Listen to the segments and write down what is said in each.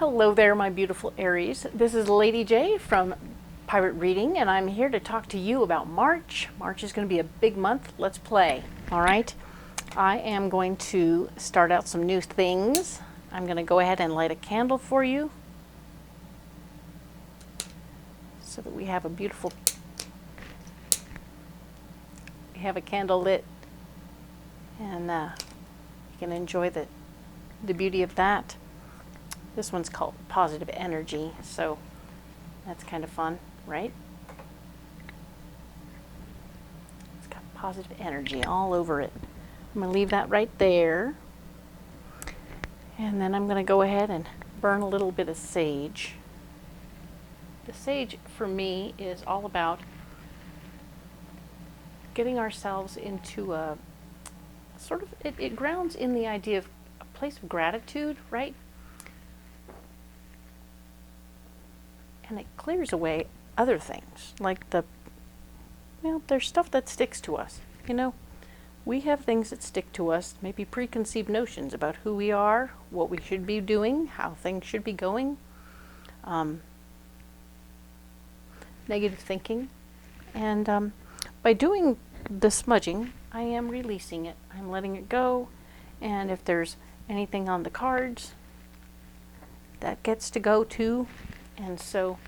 Hello there, my beautiful Aries. This is Lady J from Pirate Reading, and I'm here to talk to you about March. March is going to be a big month. Let's play. All right. I am going to start out some new things. I'm going to go ahead and light a candle for you so that we have a beautiful, candle lit, and you can enjoy the beauty of that. This one's called Positive Energy, so that's kind of fun, right? It's got positive energy all over it. I'm going to leave that right there. And then I'm going to go ahead and burn a little bit of sage. The sage, for me, is all about getting ourselves into a sort of, it grounds in the idea of a place of gratitude, right? And it clears away other things, like there's stuff that sticks to us. We have things that stick to us, maybe preconceived notions about who we are, what we should be doing, how things should be going, negative thinking. And by doing the smudging, I am releasing it. I'm letting it go. And if there's anything on the cards, that gets to go too. And so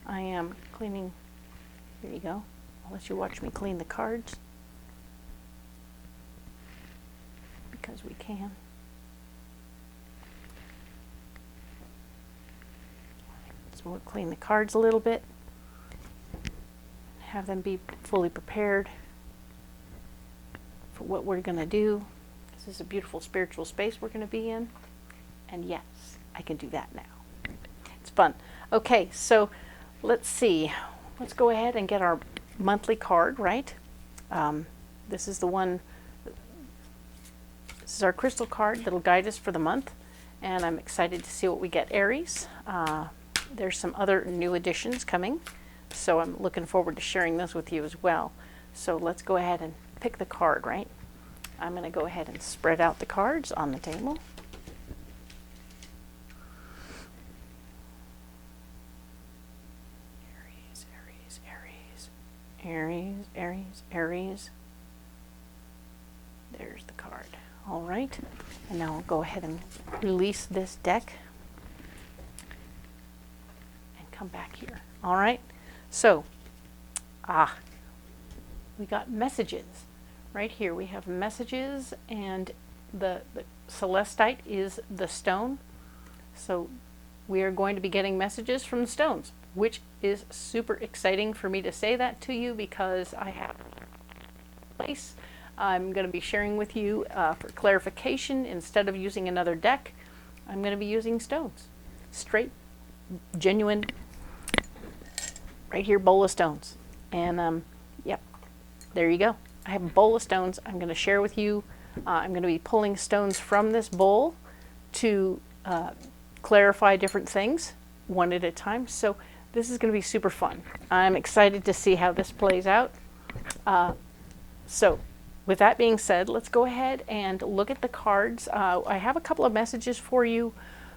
I am cleaning. Here you go. I'll let you watch me clean the cards, because we can. So we'll clean the cards a little bit, have them be fully prepared for what we're going to do. This is a beautiful spiritual space we're going to be in. And yes, I can do that now. It's fun. Okay, so let's see. Let's go ahead and get our monthly card, right? This is the one. This is our crystal card that'll guide us for the month, and I'm excited to see what we get, Aries. There's some other new additions coming, so I'm looking forward to sharing those with you as well. So let's go ahead and pick the card, right? I'm going to go ahead and spread out the cards on the table. Aries, Aries, Aries. There's the card. All right. And now I'll go ahead and release this deck and come back here. All right. So, we got messages. Right here we have messages, and the celestite is the stone. So we are going to be getting messages from the stones, which is super exciting for me to say that to you, because I have a place I'm going to be sharing with you for clarification. Instead of using another deck, I'm going to be using stones. Straight, genuine, right here, bowl of stones. And yep, there you go. I have a bowl of stones I'm going to share with you. I'm going to be pulling stones from this bowl to clarify different things one at a time. So this is going to be super fun. I'm excited to see how this plays out. So with that being said, let's go ahead and look at the cards. I have a couple of messages for you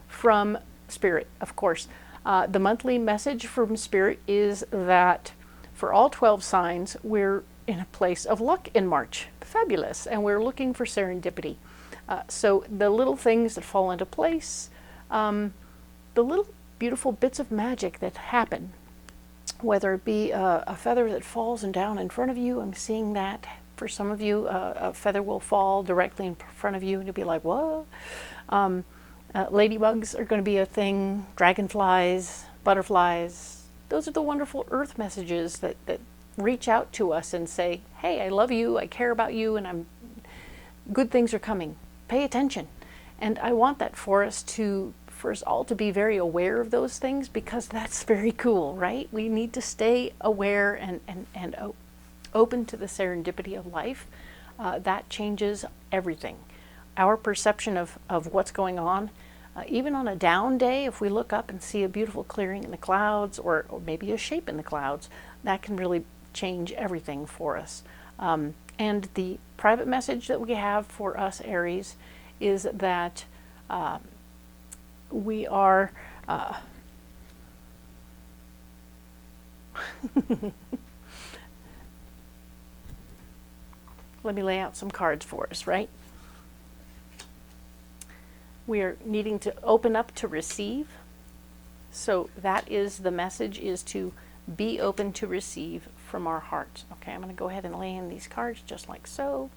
from Spirit, of course. The monthly message from Spirit is that for all 12 signs, we're in a place of luck in March. Fabulous. And we're looking for serendipity. So the little things that fall into place, the little beautiful bits of magic that happen, whether it be a feather that falls and down in front of you. I'm seeing that for some of you. A feather will fall directly in front of you and you'll be like, whoa. Ladybugs are going to be a thing. Dragonflies, butterflies. Those are the wonderful earth messages that reach out to us and say, hey, I love you, I care about you, and good things are coming. Pay attention. And I want that for us all to be very aware of those things, because that's very cool, right? We need to stay aware and open to the serendipity of life. That changes everything. Our perception of what's going on, even on a down day, if we look up and see a beautiful clearing in the clouds, or maybe a shape in the clouds, that can really change everything for us. And the private message that we have for us, Aries, is that we are Let me lay out some cards for us, right? We are needing to open up to receive. So that is the message, is to be open to receive from our hearts. Okay, I'm going to go ahead and lay in these cards just like so.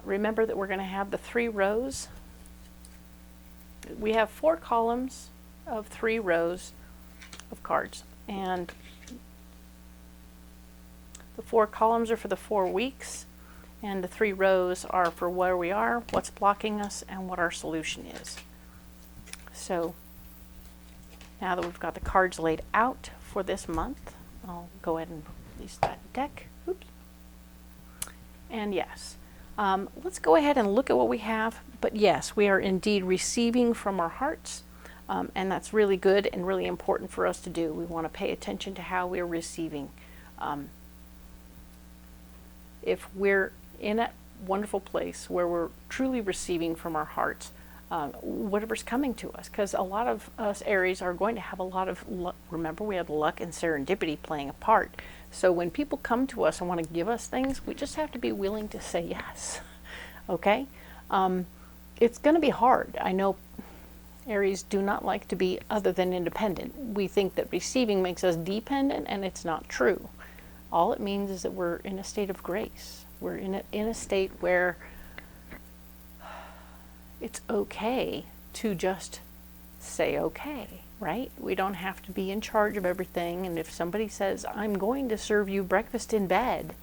Remember that we're going to have the 3 rows. We have 4 columns of 3 rows of cards, and the 4 columns are for the 4 weeks, and the 3 rows are for where we are, what's blocking us, and what our solution is. So now that we've got the cards laid out for this month, I'll go ahead and release that deck. Oops. And yes, let's go ahead and look at what we have. But yes, we are indeed receiving from our hearts, and that's really good and really important for us to do. We want to pay attention to how we're receiving. If we're in a wonderful place where we're truly receiving from our hearts, whatever's coming to us, because a lot of us Aries are going to have a lot of luck. Remember, we have luck and serendipity playing a part. So when people come to us and want to give us things, we just have to be willing to say yes. Okay? It's going to be hard. I know Aries do not like to be other than independent. We think that receiving makes us dependent, and it's not true. All it means is that we're in a state of grace. We're in a state where it's okay to just say okay, right? We don't have to be in charge of everything. And if somebody says, I'm going to serve you breakfast in bed,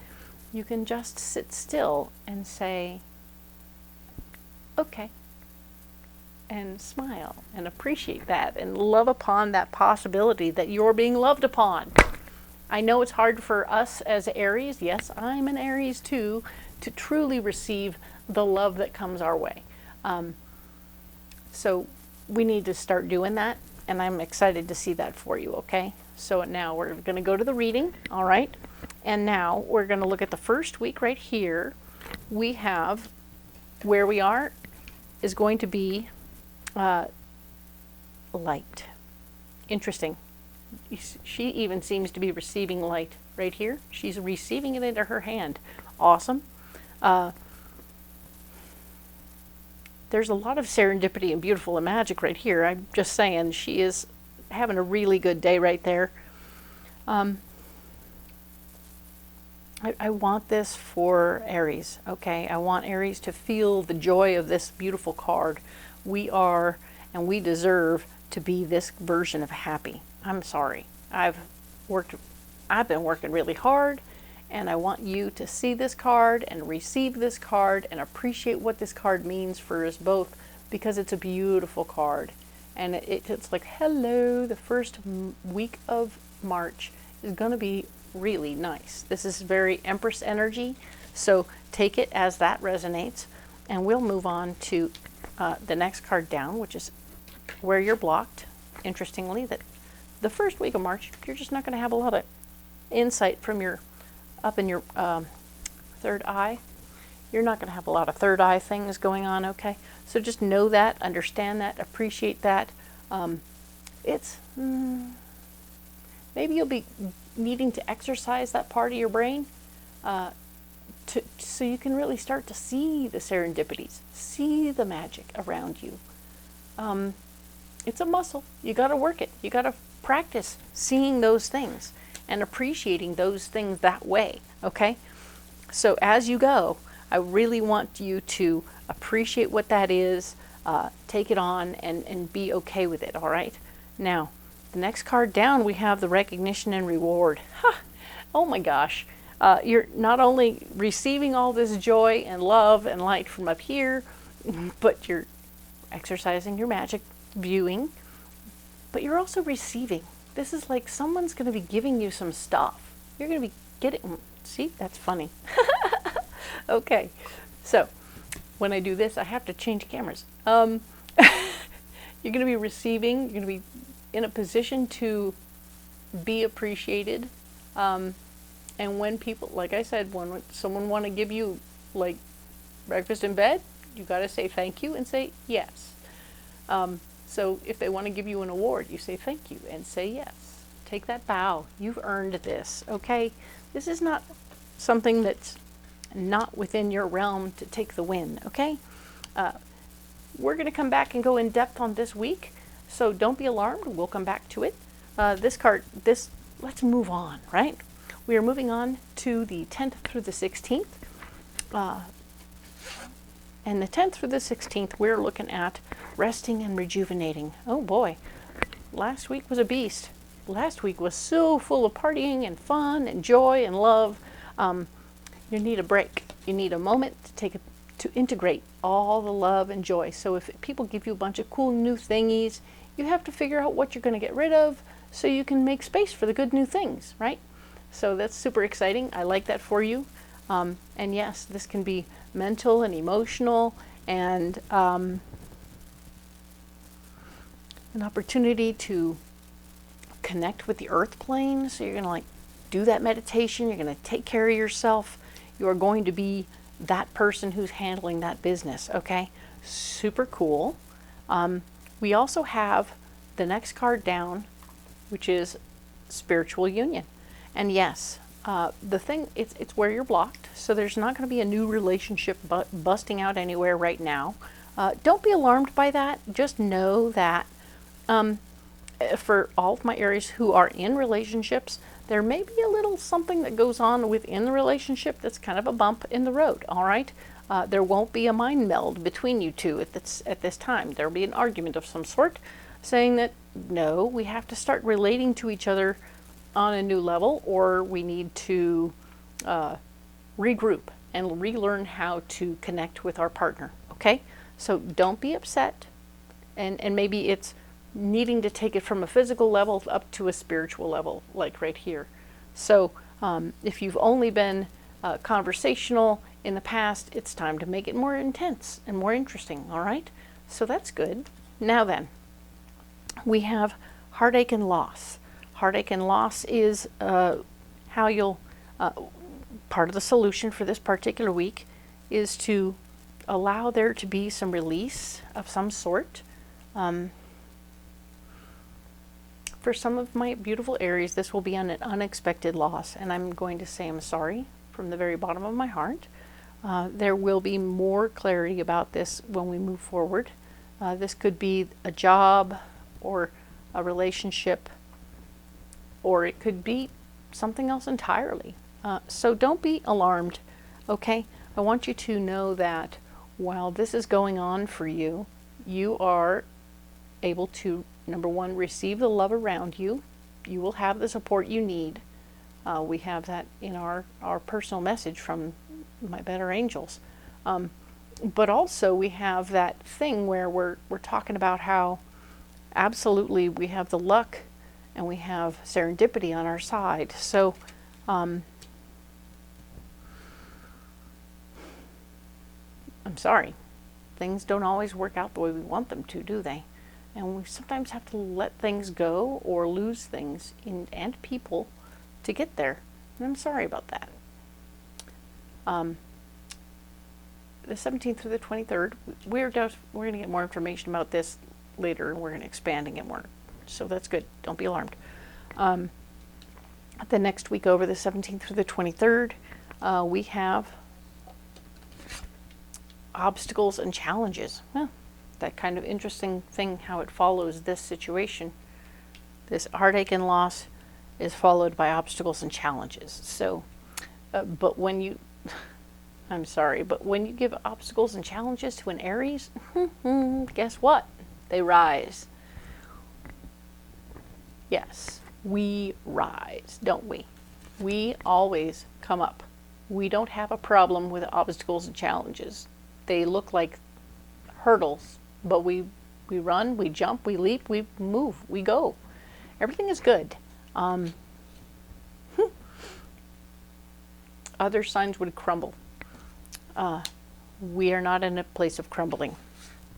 you can just sit still and say, okay, and smile and appreciate that and love upon that possibility that you're being loved upon. I know it's hard for us as Aries, yes, I'm an Aries too, to truly receive the love that comes our way. So we need to start doing that, and I'm excited to see that for you, okay? So now we're going to go to the reading, all right? And now we're going to look at the first week right here. We have where we are is going to be light. Interesting. She even seems to be receiving light right here. She's receiving it into her hand. Awesome. There's a lot of serendipity and beautiful and magic right here. I'm just saying, she is having a really good day right there. I want this for Aries, okay? I want Aries to feel the joy of this beautiful card. We are, and we deserve to be this version of happy. I'm sorry. I've been working really hard, and I want you to see this card and receive this card and appreciate what this card means for us both, because it's a beautiful card. And it's like, hello, the first week of March is going to be really nice. This is very Empress energy, so take it as that resonates. And we'll move on to the next card down, which is where you're blocked. Interestingly, that the first week of March, you're just not going to have a lot of insight from your up in your third eye. You're not going to have a lot of third eye things going on, okay? So just know that, understand that, appreciate that. Maybe you'll be needing to exercise that part of your brain so you can really start to see the serendipities, see the magic around you. It's a muscle. You got to work it. You got to practice seeing those things and appreciating those things that way, okay? So as you go, I really want you to appreciate what that is, take it on, and be okay with it, all right? Now, the next card down, we have the recognition and reward. Oh my gosh. You're not only receiving all this joy and love and light from up here, but you're exercising your magic viewing, but you're also receiving. This is like someone's going to be giving you some stuff. You're going to be getting, see, that's funny. Okay, so when I do this, I have to change cameras. You're going to be receiving, you're going to be in a position to be appreciated. And when people, like I said, when someone want to give you like breakfast in bed, you got to say thank you and say yes. So if they want to give you an award, you say thank you and say yes. Take that bow. You've earned this, okay? This is not something that's not within your realm to take the win, okay? We're going to come back and go in depth on this week, so don't be alarmed. We'll come back to it. Let's move on, right? We are moving on to the 10th through the 16th. And the 10th through the 16th, we're looking at resting and rejuvenating. Oh boy, last week was a beast. Last week was so full of partying and fun and joy and love. You need a break. You need a moment to integrate all the love and joy. So if people give you a bunch of cool new thingies, you have to figure out what you're going to get rid of so you can make space for the good new things, right? So that's super exciting. I like that for you. And yes, this can be mental and emotional, and an opportunity to connect with the earth plane. So you're going to like do that meditation. You're going to take care of yourself. You are going to be that person who's handling that business. Okay, super cool. We also have the next card down, which is spiritual union. And yes, the thing, it's where you're blocked, so there's not going to be a new relationship busting out anywhere right now. Don't be alarmed by that. Just know that for all of my Aries who are in relationships, there may be a little something that goes on within the relationship that's kind of a bump in the road, all right? There won't be a mind meld between you two at this time. There'll be an argument of some sort saying that, no, we have to start relating to each other on a new level, or we need to regroup and relearn how to connect with our partner, okay? So don't be upset, and maybe it's needing to take it from a physical level up to a spiritual level, like right here. So if you've only been conversational in the past, it's time to make it more intense and more interesting, all right? So that's good. Now then, we have heartache and loss. Heartache and loss is how you'll, part of the solution for this particular week is to allow there to be some release of some sort. For some of my beautiful Aries, this will be an unexpected loss, and I'm going to say I'm sorry from the very bottom of my heart. There will be more clarity about this when we move forward. This could be a job or a relationship, or it could be something else entirely. So don't be alarmed, okay? I want you to know that while this is going on for you, you are able to, number one, receive the love around you. You will have the support you need. We have that in our personal message from my better angels. But also we have that thing where we're talking about how absolutely we have the luck and we have serendipity on our side. So I'm sorry, things don't always work out the way we want them to, do they? And we sometimes have to let things go or lose things and people to get there. And I'm sorry about that. The 17th through the 23rd, we're going to get more information about this later, and we're going to expand and get more. So that's good. Don't be alarmed. The next week over, the 17th through the 23rd, we have obstacles and challenges. Well, that kind of interesting thing, how it follows this situation. This heartache and loss is followed by obstacles and challenges. So, but when you, I'm sorry, but when you give obstacles and challenges to an Aries, guess what? They rise. Yes, we rise, don't we? We always come up. We don't have a problem with obstacles and challenges. They look like hurdles, but we run, we jump, we leap, we move, we go. Everything is good. Other signs would crumble. We are not in a place of crumbling.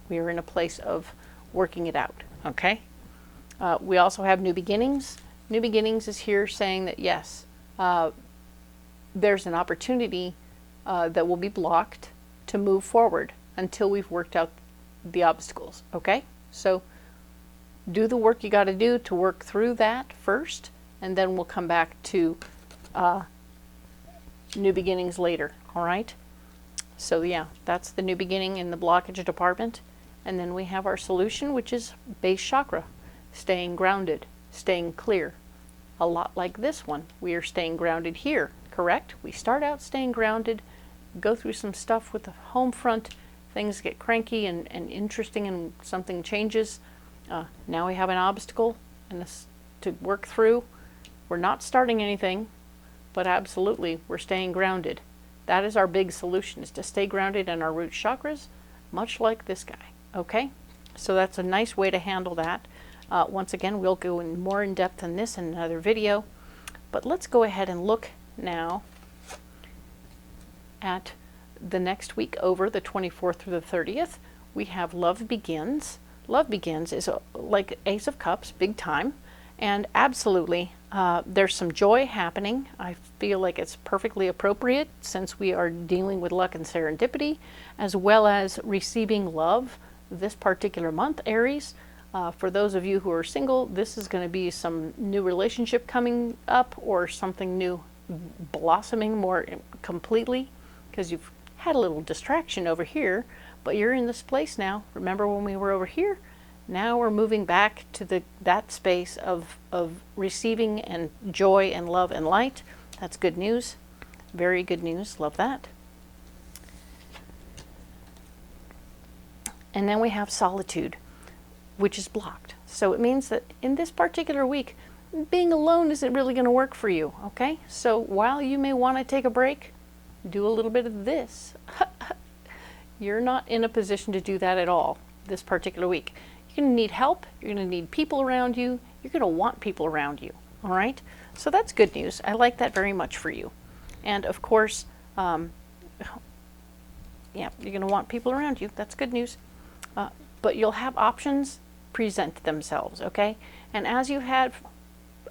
We are in a place of working it out, okay? We also have new beginnings. New beginnings is here saying that yes, there's an opportunity that will be blocked to move forward until we've worked out the obstacles, okay? So do the work you got to do to work through that first, and then we'll come back to new beginnings later, all right? So yeah, that's the new beginning in the blockage department. And then we have our solution, which is base chakra, staying grounded, staying clear. A lot like this one, we are staying grounded here, correct? We start out staying grounded, go through some stuff with the home front, things get cranky and interesting and something changes. Now we have an obstacle and this to work through. We're not starting anything, but absolutely we're staying grounded. That is our big solution, is to stay grounded in our root chakras, much like this guy, okay? So that's a nice way to handle that. Once again, we'll go in more in depth on this in another video, but let's go ahead and look now at the next week over, the 24th through the 30th. We have Love Begins. Love Begins is like Ace of Cups, big time, and absolutely there's some joy happening. I feel like it's perfectly appropriate since we are dealing with luck and serendipity, as well as receiving love this particular month, Aries. For those of you who are single, this is going to be some new relationship coming up or something new blossoming more completely, because you've had a little distraction over here, but you're in this place now. Remember when we were over here? Now we're moving back to that space of receiving and joy and love and light. That's good news. Very good news. Love that. And then we have solitude, which is blocked. So it means that in this particular week, being alone isn't really going to work for you, okay? So while you may want to take a break, do a little bit of this. You're not in a position to do that at all this particular week. You're going to need help. You're going to need people around you. You're going to want people around you, all right? So that's good news. I like that very much for you. And of course, yeah, you're going to want people around you. That's good news. But you'll have options present themselves, okay? And as you have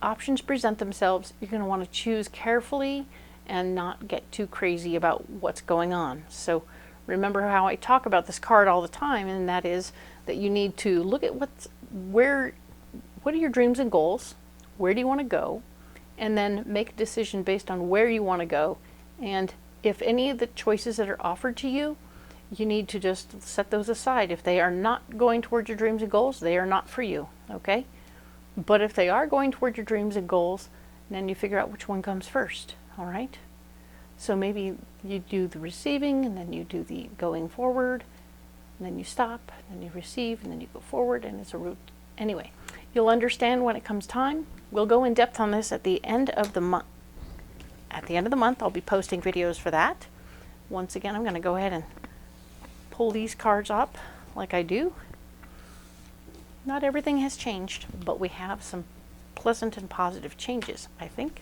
options present themselves, you're going to want to choose carefully and not get too crazy about what's going on. So remember how I talk about this card all the time, and that is that you need to look at what are your dreams and goals, where do you want to go, and then make a decision based on where you want to go. And if any of the choices that are offered to you, you need to just set those aside. If they are not going toward your dreams and goals, they are not for you, okay? But if they are going toward your dreams and goals, then you figure out which one comes first, all right? So maybe you do the receiving, and then you do the going forward, and then you stop, and then you receive, and then you go forward, and it's a route. Anyway, you'll understand when it comes time. We'll go in depth on this at the end of the month. At the end of the month, I'll be posting videos for that. Once again, I'm going to go ahead and pull these cards up like I do. Not everything has changed, but we have some pleasant and positive changes, I think.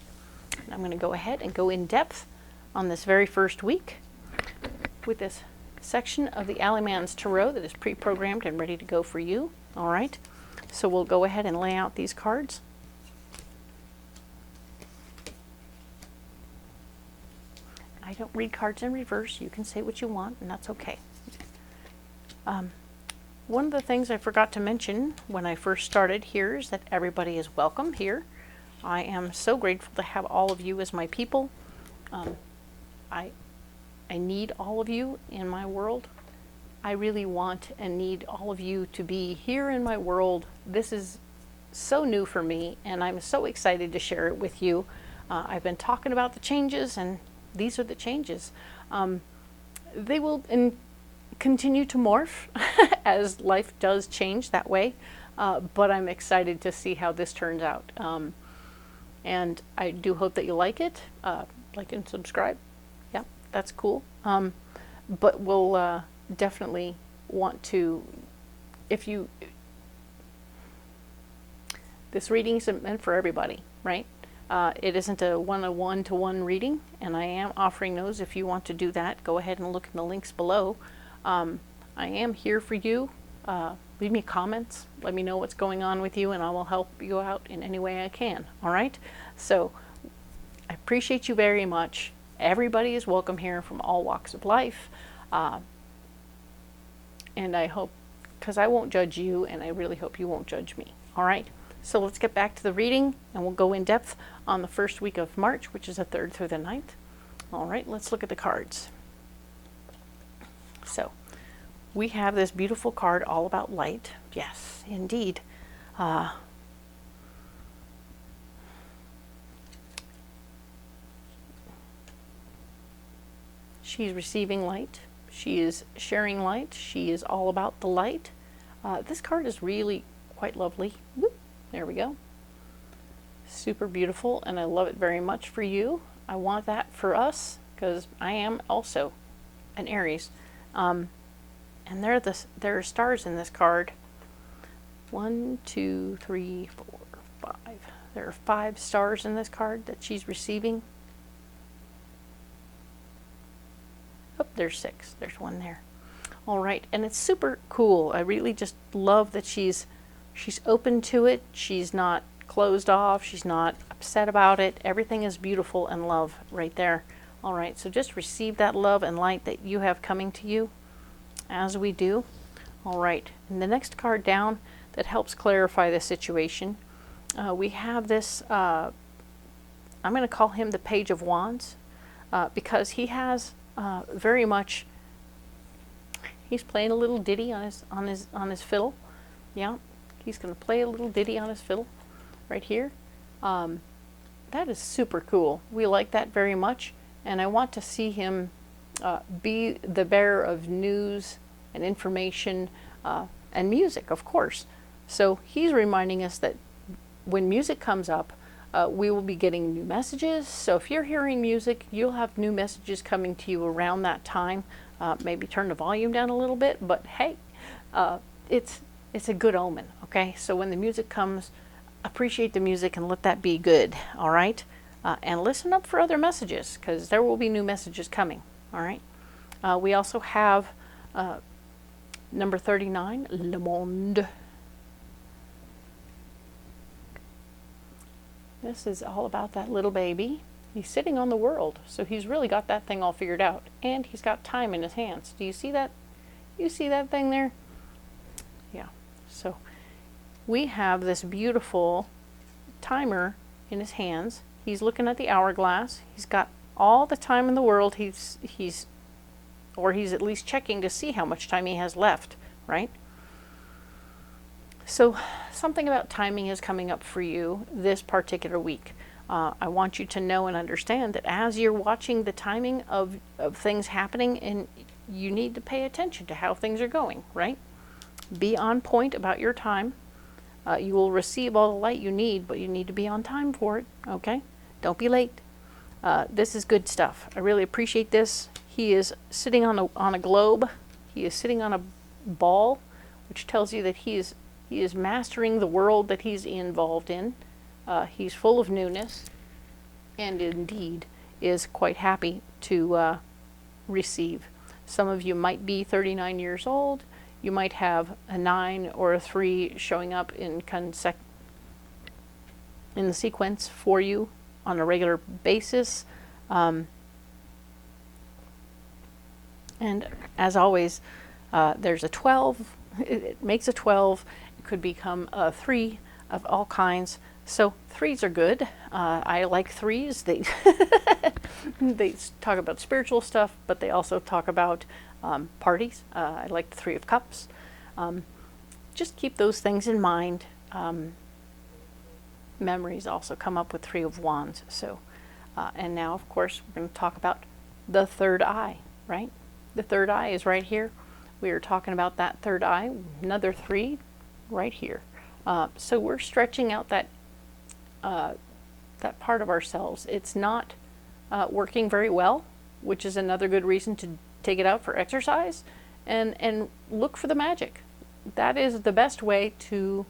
And I'm going to go ahead and go in depth on this very first week with this section of the Alleyman's Tarot that is pre-programmed and ready to go for you. All right, so we'll go ahead and lay out these cards. I don't read cards in reverse. You can say what you want, and that's okay. One of the things I forgot to mention when I first started here is that everybody is welcome here. I am so grateful to have all of you as my people. I need all of you in my world. I really want and need all of you to be here in my world. This is so new for me, and I'm so excited to share it with you. I've been talking about the changes, and these are the changes. They will continue to morph as life does change that way, but I'm excited to see how this turns out. And I do hope that you like it. Like and subscribe. Yeah, that's cool. But we'll definitely want to, this reading isn't meant for everybody, right? It isn't a one-to-one reading, and I am offering those. If you want to do that, go ahead and look in the links below. I am here for you. Leave me comments. Let me know what's going on with you, and I will help you out in any way I can. All right? So I appreciate you very much. Everybody is welcome here from all walks of life. And I hope, because I won't judge you, and I really hope you won't judge me. All right, so let's get back to the reading, and we'll go in depth on the first week of March, which is the 3rd through the 9th. All right, let's look at the cards. So we have this beautiful card all about light. Yes, indeed. She's receiving light. She is sharing light. She is all about the light. This card is really quite lovely. Whoop, there we go. Super beautiful, and I love it very much for you. I want that for us because I am also an Aries. And there are stars in this card. 1, 2, 3, 4, 5. There are 5 stars in this card that she's receiving. Oh, there's 6. There's 1 there. All right, and it's super cool. I really just love that she's open to it. She's not closed off. She's not upset about it. Everything is beautiful and love right there. All right, so just receive that love and light that you have coming to you as we do. All right, and the next card down that helps clarify the situation, we have this, I'm going to call him the Page of Wands, because he has very much, he's playing a little ditty on his fiddle. Yeah, he's going to play a little ditty on his fiddle right here. That is super cool. We like that very much, and I want to see him be the bearer of news and information and music, of course. So he's reminding us that when music comes up, we will be getting new messages. So if you're hearing music, you'll have new messages coming to you around that time. Maybe turn the volume down a little bit, but hey, it's a good omen, okay? So when the music comes, appreciate the music and let that be good, all right? And listen up for other messages, because there will be new messages coming, all right? We also have number 39, Le Monde. This is all about that little baby. He's sitting on the world, so he's really got that thing all figured out. And he's got time in his hands. Do you see that? You see that thing there? Yeah. So we have this beautiful timer in his hands. He's looking at the hourglass. He's got all the time in the world. He's at least checking to see how much time he has left, right? So something about timing is coming up for you this particular week. I want you to know and understand that as you're watching the timing of things happening, and you need to pay attention to how things are going, right? Be on point about your time. You will receive all the light you need, but you need to be on time for it, okay? Don't be late. This is good stuff. I really appreciate this. He is sitting on a globe. He is sitting on a ball, which tells you that he is mastering the world that he's involved in. He's full of newness, and indeed is quite happy to receive. Some of you might be 39 years old. You might have a 9 or a 3 showing up in the sequence for you on a regular basis. And as always, there's a 12. It makes a 12. It could become a 3 of all kinds. So 3s are good. I like 3s. They talk about spiritual stuff, but they also talk about parties. I like the 3 of Cups. Just keep those things in mind. Memories also come up with 3 of Wands. So, and now, of course, we're going to talk about the 3rd eye, right? The 3rd eye is right here. We are talking about that 3rd eye, another 3 right here. So we're stretching out that part of ourselves. It's not working very well, which is another good reason to take it out for exercise and look for the magic. That is the best way to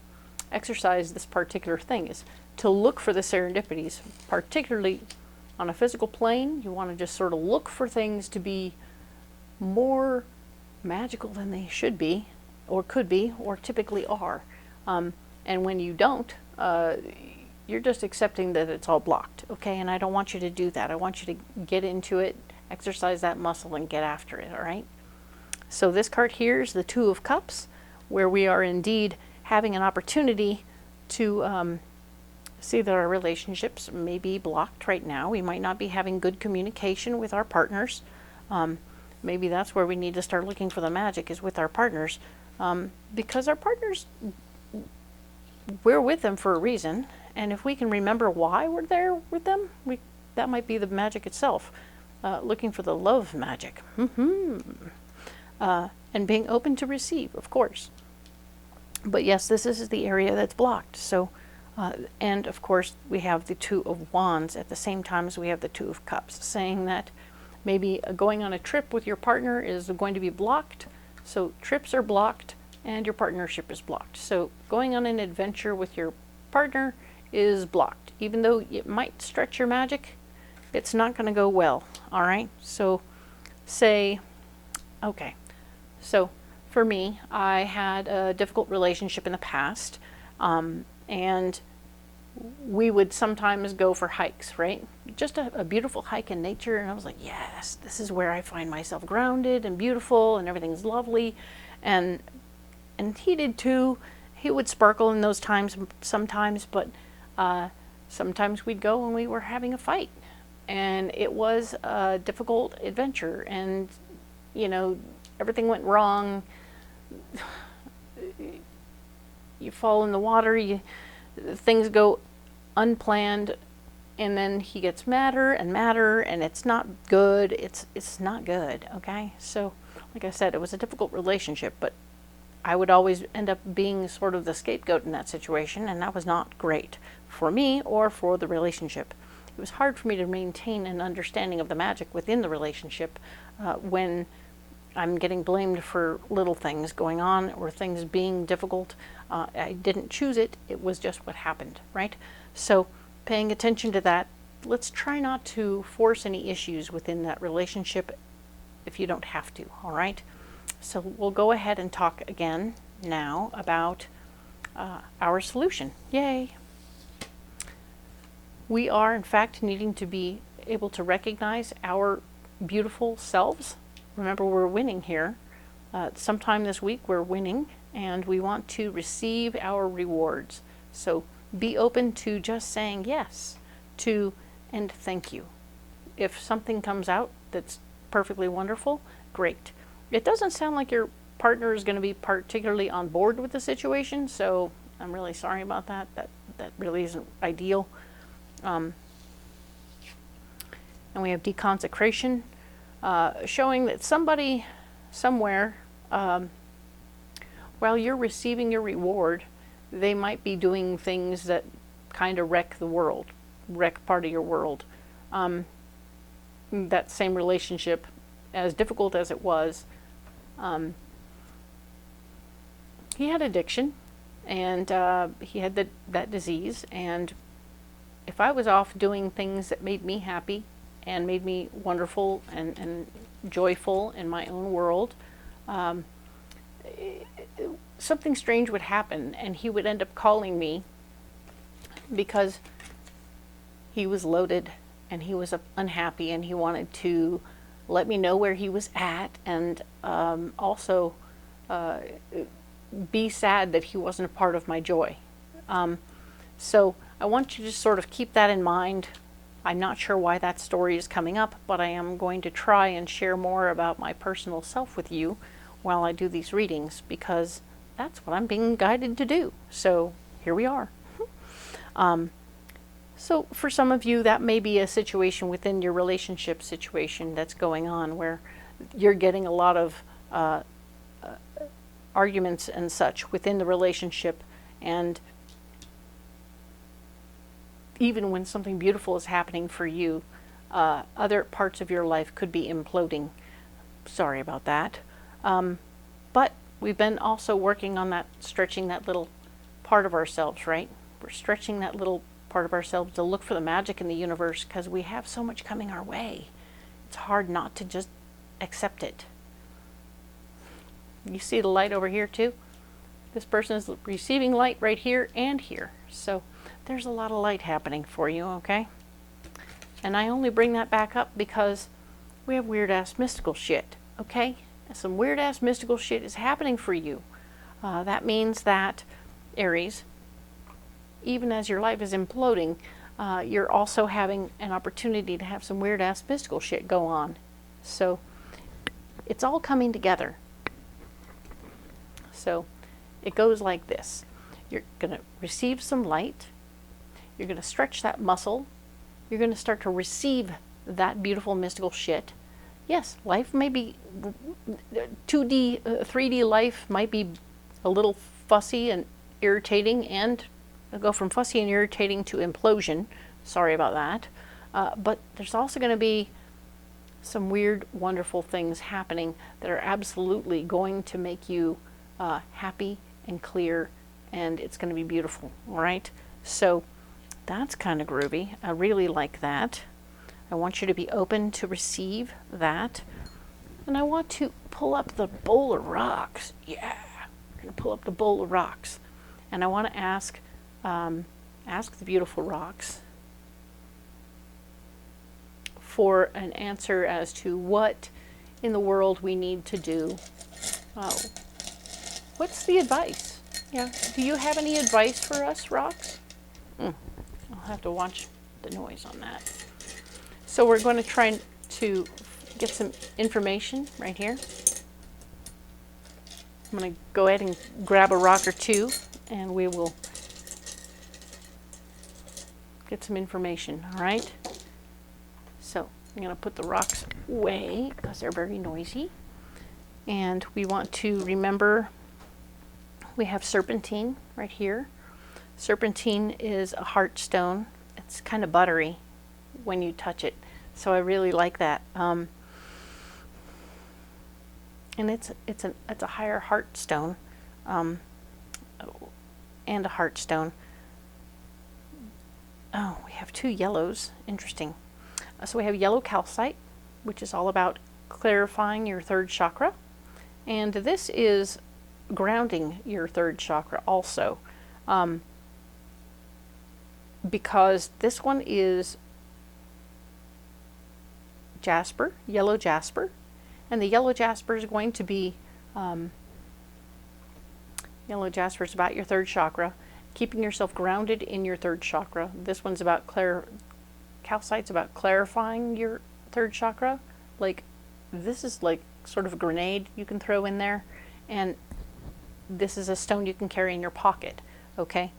exercise this particular thing, is to look for the serendipities, particularly on a physical plane. You want to just sort of look for things to be more magical than they should be, or could be, or typically are. And when you don't, you're just accepting that it's all blocked, okay? And I don't want you to do that. I want you to get into it, exercise that muscle, and get after it, all right? So this card here is the 2 of Cups, where we are indeed having an opportunity to see that our relationships may be blocked right now. We might not be having good communication with our partners. Maybe that's where we need to start looking for the magic, is with our partners. Because our partners, we're with them for a reason. And if we can remember why we're there with them, that might be the magic itself. Looking for the love magic. And being open to receive, of course. But yes, this is the area that's blocked. So, and of course, we have the Two of Wands at the same time as we have the Two of Cups, saying that maybe going on a trip with your partner is going to be blocked. So trips are blocked and your partnership is blocked. So going on an adventure with your partner is blocked. Even though it might stretch your magic, it's not going to go well. All right. So say, okay. So for me, I had a difficult relationship in the past, and we would sometimes go for hikes, right? Just a beautiful hike in nature, and I was like, yes, this is where I find myself grounded and beautiful, and everything's lovely. And he did too. He would sparkle in those times sometimes, but sometimes we'd go and we were having a fight, and it was a difficult adventure, and you know, everything went wrong. You fall in the water, things go unplanned, and then he gets madder and madder, and it's not good. It's not good, okay? So, like I said, it was a difficult relationship, but I would always end up being sort of the scapegoat in that situation, and that was not great for me or for the relationship. It was hard for me to maintain an understanding of the magic within the relationship when I'm getting blamed for little things going on or things being difficult. I didn't choose it. It was just what happened, right? So paying attention to that, let's try not to force any issues within that relationship if you don't have to, all right? So we'll go ahead and talk again now about our solution. Yay! We are, in fact, needing to be able to recognize our beautiful selves. Remember, we're winning here. Sometime this week we're winning, and we want to receive our rewards. So be open to just saying yes to and thank you. If something comes out that's perfectly wonderful, great. It doesn't sound like your partner is going to be particularly on board with the situation, so I'm really sorry about that. That really isn't ideal. And we have deconsecration. Showing that somebody somewhere, while you're receiving your reward, they might be doing things that kind of wreck the world, wreck part of your world. That same relationship, as difficult as it was, he had addiction, and he had that disease, and if I was off doing things that made me happy and made me wonderful and joyful in my own world, something strange would happen, and he would end up calling me because he was loaded and he was unhappy, and he wanted to let me know where he was at, and also be sad that he wasn't a part of my joy. So I want you to sort of keep that in mind. I'm not sure why that story is coming up, but I am going to try and share more about my personal self with you while I do these readings, because that's what I'm being guided to do. So here we are. So for some of you, that may be a situation within your relationship situation that's going on where you're getting a lot of arguments and such within the relationship, and even when something beautiful is happening for you, other parts of your life could be imploding. Sorry about that. But we've been also working on that, stretching that little part of ourselves, right? We're stretching that little part of ourselves to look for the magic in the universe, because we have so much coming our way. It's hard not to just accept it. You see the light over here too? This person is receiving light right here and here. So there's a lot of light happening for you, okay? And I only bring that back up because we have weird-ass mystical shit, okay? Some weird-ass mystical shit is happening for you. That means that, Aries, even as your life is imploding, you're also having an opportunity to have some weird-ass mystical shit go on. So it's all coming together. So it goes like this. You're going to receive some light. You're going to stretch that muscle. You're going to start to receive that beautiful mystical shit. Yes, life may be 2D, 3D life might be a little fussy and irritating, and go from fussy and irritating to implosion. Sorry about that. But there's also going to be some weird, wonderful things happening that are absolutely going to make you happy and clear, and it's going to be beautiful. All right? So that's kind of groovy. I really like that. I want you to be open to receive that. And I want to pull up the bowl of rocks. Yeah. I'm going to pull up the bowl of rocks. And I want to ask the beautiful rocks for an answer as to what in the world we need to do. Oh. What's the advice? Yeah. Do you have any advice for us, rocks? I'll have to watch the noise on that. So we're going to try to get some information right here. I'm going to go ahead and grab a rock or two, and we will get some information, all right? So I'm going to put the rocks away because they're very noisy. And we want to remember we have serpentine right here. Serpentine is a heart stone. It's kind of buttery when you touch it, so I really like that. And it's a higher heart stone, and a heart stone. Oh, we have two yellows. Interesting. So we have yellow calcite, which is all about clarifying your third chakra, and this is grounding your third chakra also. Because this one is jasper, yellow jasper, and the yellow jasper is going to be, yellow jasper is about your third chakra, keeping yourself grounded in your third chakra. This one's about calcite's about clarifying your third chakra. Like, this is like sort of a grenade you can throw in there, and this is a stone you can carry in your pocket, okay?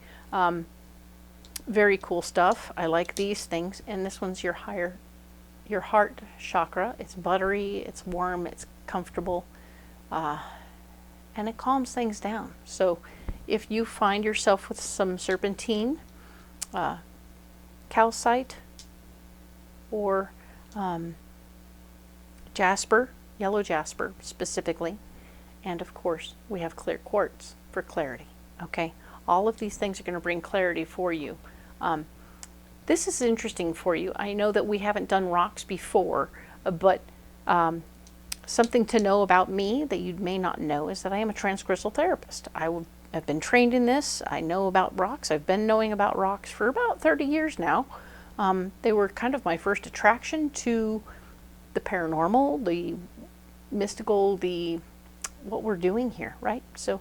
Very cool stuff. I like these things. And this one's your heart chakra. It's buttery, it's warm, it's comfortable, and it calms things down. So if you find yourself with some serpentine, calcite, or jasper, yellow jasper specifically, and of course we have clear quartz for clarity, okay? All of these things are going to bring clarity for you. This is interesting for you. I know that we haven't done rocks before, but something to know about me that you may not know is that I am a transcrystal therapist. I've been trained in this. I know about rocks. I've been knowing about rocks for about 30 years now. They were kind of my first attraction to the paranormal, the mystical, what we're doing here, right? So,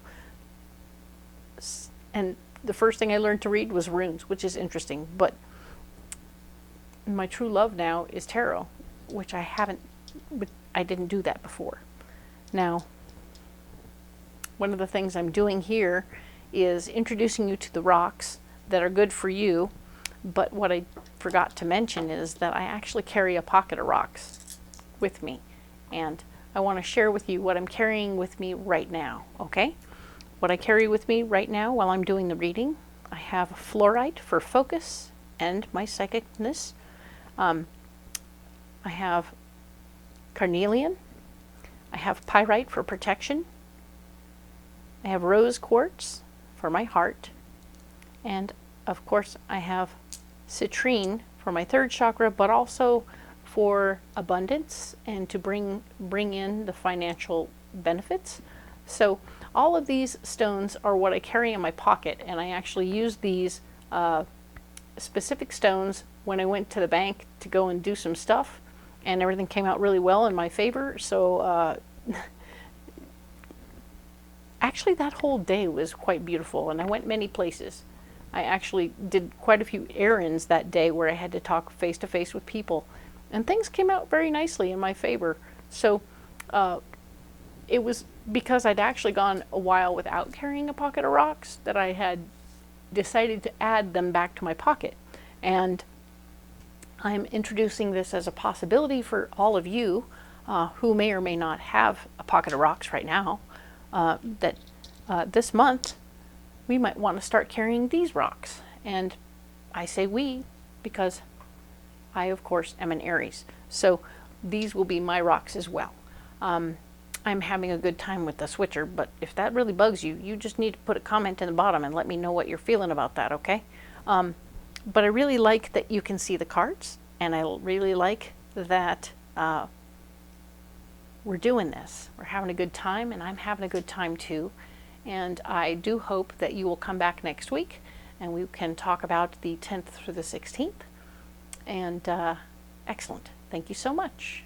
and the first thing I learned to read was runes, which is interesting, but my true love now is tarot, which I didn't do that before. Now, one of the things I'm doing here is introducing you to the rocks that are good for you, but what I forgot to mention is that I actually carry a pocket of rocks with me, and I want to share with you what I'm carrying with me right now, okay? What I carry with me right now while I'm doing the reading, I have fluorite for focus and my psychicness. I have carnelian. I have pyrite for protection. I have rose quartz for my heart. And of course I have citrine for my third chakra, but also for abundance and to bring in the financial benefits. So all of these stones are what I carry in my pocket, and I actually use these specific stones when I went to the bank to go and do some stuff, and everything came out really well in my favor. So actually that whole day was quite beautiful, and I went many places. I actually did quite a few errands that day where I had to talk face to face with people, and things came out very nicely in my favor. So it was because I'd actually gone a while without carrying a pocket of rocks that I had decided to add them back to my pocket. And I'm introducing this as a possibility for all of you who may or may not have a pocket of rocks right now, that this month we might want to start carrying these rocks. And I say we because I, of course, am an Aries. So these will be my rocks as well. I'm having a good time with the switcher, but if that really bugs you, you just need to put a comment in the bottom and let me know what you're feeling about that, okay? But I really like that you can see the cards, and I really like that we're doing this. We're having a good time, and I'm having a good time too. And I do hope that you will come back next week, and we can talk about the 10th through the 16th. And excellent. Thank you so much.